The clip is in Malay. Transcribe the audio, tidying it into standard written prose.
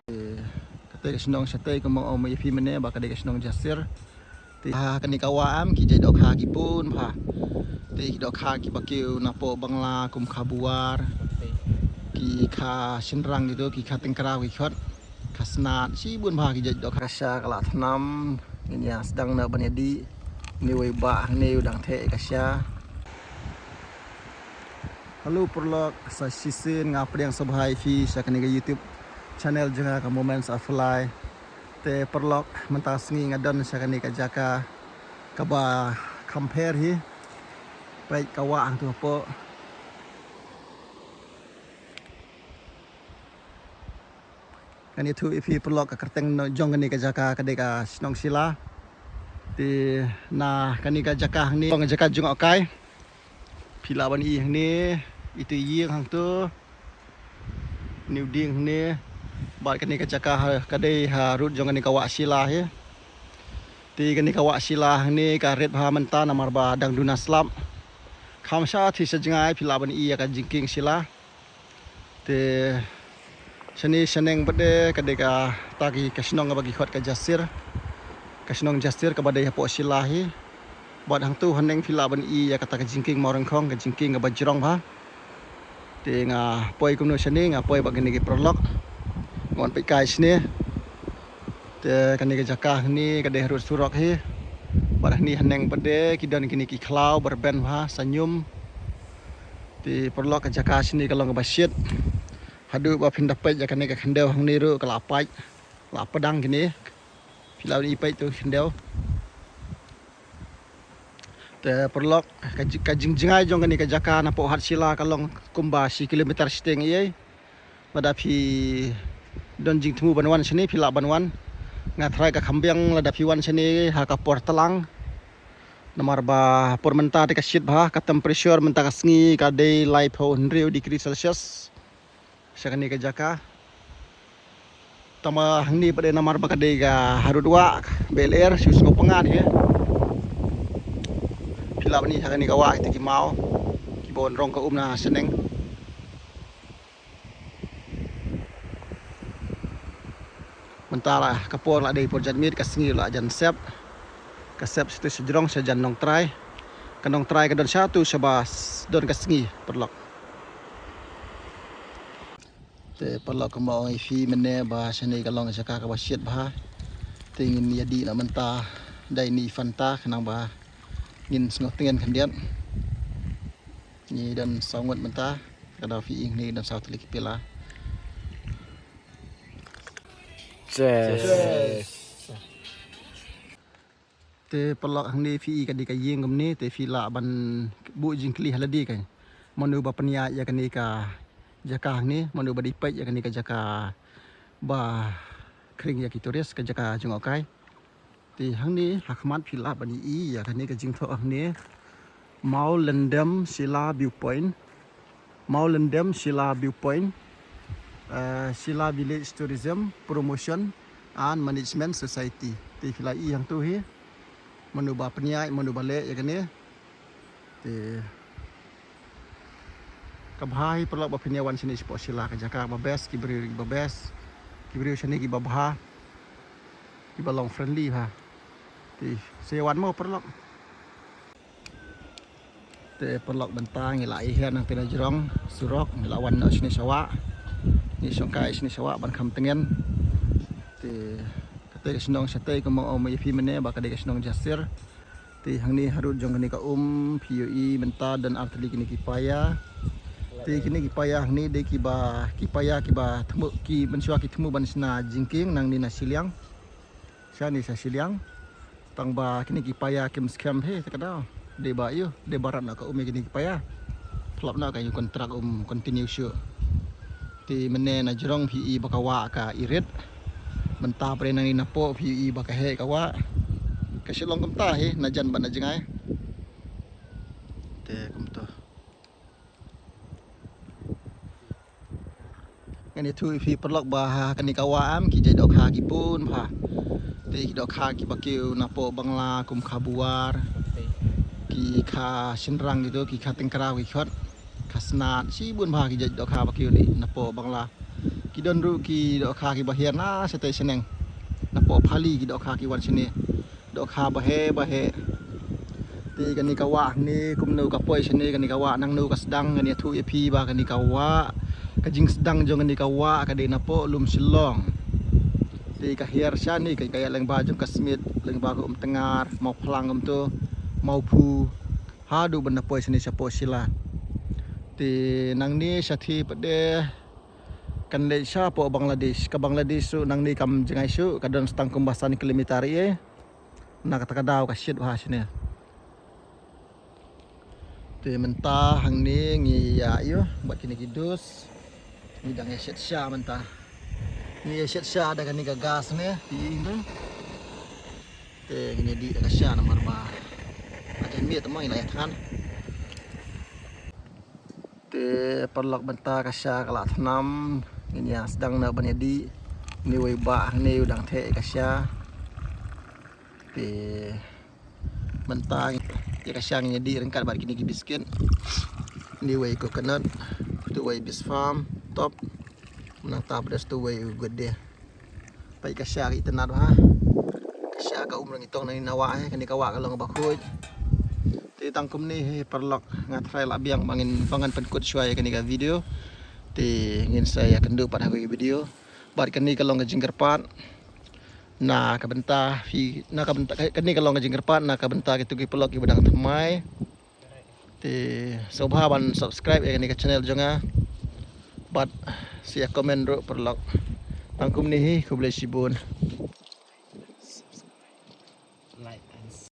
Kata kesnong sate ko mo may fi mene ba kada kesnong jasir ti ha kani kawaam ki jai dok ha ki pun pha ti dok ha ki bakiu na po bangla kum khabuar ki kha sinrang gitu ki kha tengkrau ki khot khasnat si bun pha ki jai dok kasya kala thnam ini ya sedang na banedi ni wei ba ni udang the kasya. Halo perlok sa sisin ngapriang sabhai fi sa kani YouTube channel jenga ka Moments of Fly te perlok mentasngi ngadon sa kani ka jaka ka ba compare hi pai ka wa ang tu po kani tu ifi perlok ka kerteng no jong kani ka jaka ka de ka snong sila ti na kani ka jaka ni ngong jaka jung okai pila ban i ni itu ying hang tu new ding ni baik kani kacaka kadai harut jong kani kawa sila he ti kani kawa sila ni ka red ha menta namar ba dang duna slam khamsa thi sejengai philaban i ka jingking sila te seni seneng bade kadai ka tagi kasnong bagi khot ka jasir kasnong jasir ka badai po sila he bad hang tu haneng philaban i ka ta ka jingking morang khong ka jingking ka bajrong ha te nga poi kumno seni nga poi bagini ki prolog ngon pe kai sini te kani ke jaka ni kade harus surok hi bar ni haneng pade kidan kini ki khlau berben ha senyum ti perlo ke jaka sini kalau ngebasit hadu ba pin dapat ya kani ke khendeu hang ni ru kelapai la pedang kini filau ni pai tu khendeu te perlo ka jingjingai jong kani ke jaka na po hat sila kalong kumba si kilometer seteng ye madapi don jing temu banwan sini pila banwan ngatrai ka khambiang la dapi wan sini ha ka por talang nomor ba por menta de ka shit ba ka temperature menta ka sngi ka day life ho 100 degree celsius sakani ka jaka tama hangni pade nomor ba ka day ga harudwa bel air sus ngo pengan ye pila bani sakani ka wa ti ki mau ki bon rong ka umna seneng mentala kapor la dei por jadmit ka sngi la jan sep ka sep situ sejrong sejan nong trai kanong trai ka don satu sebas don ka sngi perlok te perlok ka mau fi mene ba sene ka long saka ka basit ba tingin yadi na menta dai ni fanta kanang ba ngin sngo tingen kandian ni dan sangot menta kada fi ing ni dan saut liki pila te pelak hang ni fi ka di ka yeng gam ni te fi la ban bu jing kli haladi kan manu ba pania ya kan ni ka jaka hang ni manu ba dipai ya kan ni ka jaka ba kring ya kitoris ka jaka jungokai te hang ni hakmat fi la ban i ya kan ni ka jing tho hang ni mau lendam sila viewpoint Sila Village Tourism Promotion and Management Society ti filai yang tu hi manu ba peniai manu bale ya kene ti kabhai perlo ba peniawan sini sport sila ka jaka ba best ki beri sini ki babha ki balong friendly ha ti sewan mo perlo te perlo bentang ilai hian nang tena jerong surok lawan na sini sawa ni songkai sini sawa ban kham tengen ti kate kesnong sate ko mo may fi mene ba kade kesnong jasir ti hang ni harut jong kani ka PUE menta dan artli kini kipaya ti kini kipaya hang ni de kiba themu ki mensua ki themu ban sina jingking nang ni na siliang sani sa siliang tang ba kini kipaya kim scam he takada de ba yu de barat na ka kini kipaya flop na ka yu kontrak continue show ti mene na jerong PUE bakawa ka irit menta pre nang ina po PUE bakahe kawa kasi long kamta he na jan ba na jingai te kumto ngani tu fi perlok ba kani kawa am ki jai dok ha ki pun pha te dok ha ki bakiu na po bangla kum khabuar ki kha sinrang gitu ki kha tengkrau ki khot khasnat si bun pha ki jai dok ha bakiu ni na po bangla Kidon ru ki dok kha ki bahir na setai seneng. Na po phali ki dok kha ki wan sini. Dok kha bahe. Ti kan ni kawa ni kum nu ka poi sini kan ni kawa nang nu ka sedang kan ni thu epi ba kan ni kawa. Ka jing sedang jong kan ni kawa ka de na po lum silong. Ti ka hiar sya ni ka leng ba jong ka smit leng ba ko tengar mau plang tu mau pu hadu benda poi sini sapo sila. Ti nang ni sathi pede kan le sya po Bangladesh ka Bangladesh su nang ni kam jengai su kadon stang kumbasan kilometari na kata kadau ka shit ba sini. Ti mentah hang ni ngi ya yo buat kini kidus ni dang shit sya mentah. Ni shit sya ada kan ni gas ni ti tu. Ti ni di ka sya nomor ba. Macam ni temoi lah kan. Ti perlok mentah ka sya kala tanam ini yang sedang nak banyadi ni wei ba ni udang the ka sya. Ti mentah ya ka sya nyedi rengkat bar kini biskin. Ni wei coconut tu wei bis farm top nang ta pedas tu wei gede. Pai ka sya ki tenat ha. Ka sya ka umrang itong nang nawa kan ni kawa kalong ba khoj. Ti tangkum ni perlok ngatrai la biang bangin pangan penkut syai kan ni ka video. Ti ngin saya kendu pada video. Bar kan ni kalong jinggerpat. Na kabenta fi na kabenta kan ni kalong jinggerpat na kabenta gitu ki pelok ki bedang thamai. Ti sobhaban subscribe ya kan ni ka channel jonga. Bat sia komen ro perlok. Tangkum ni ku boleh sibun.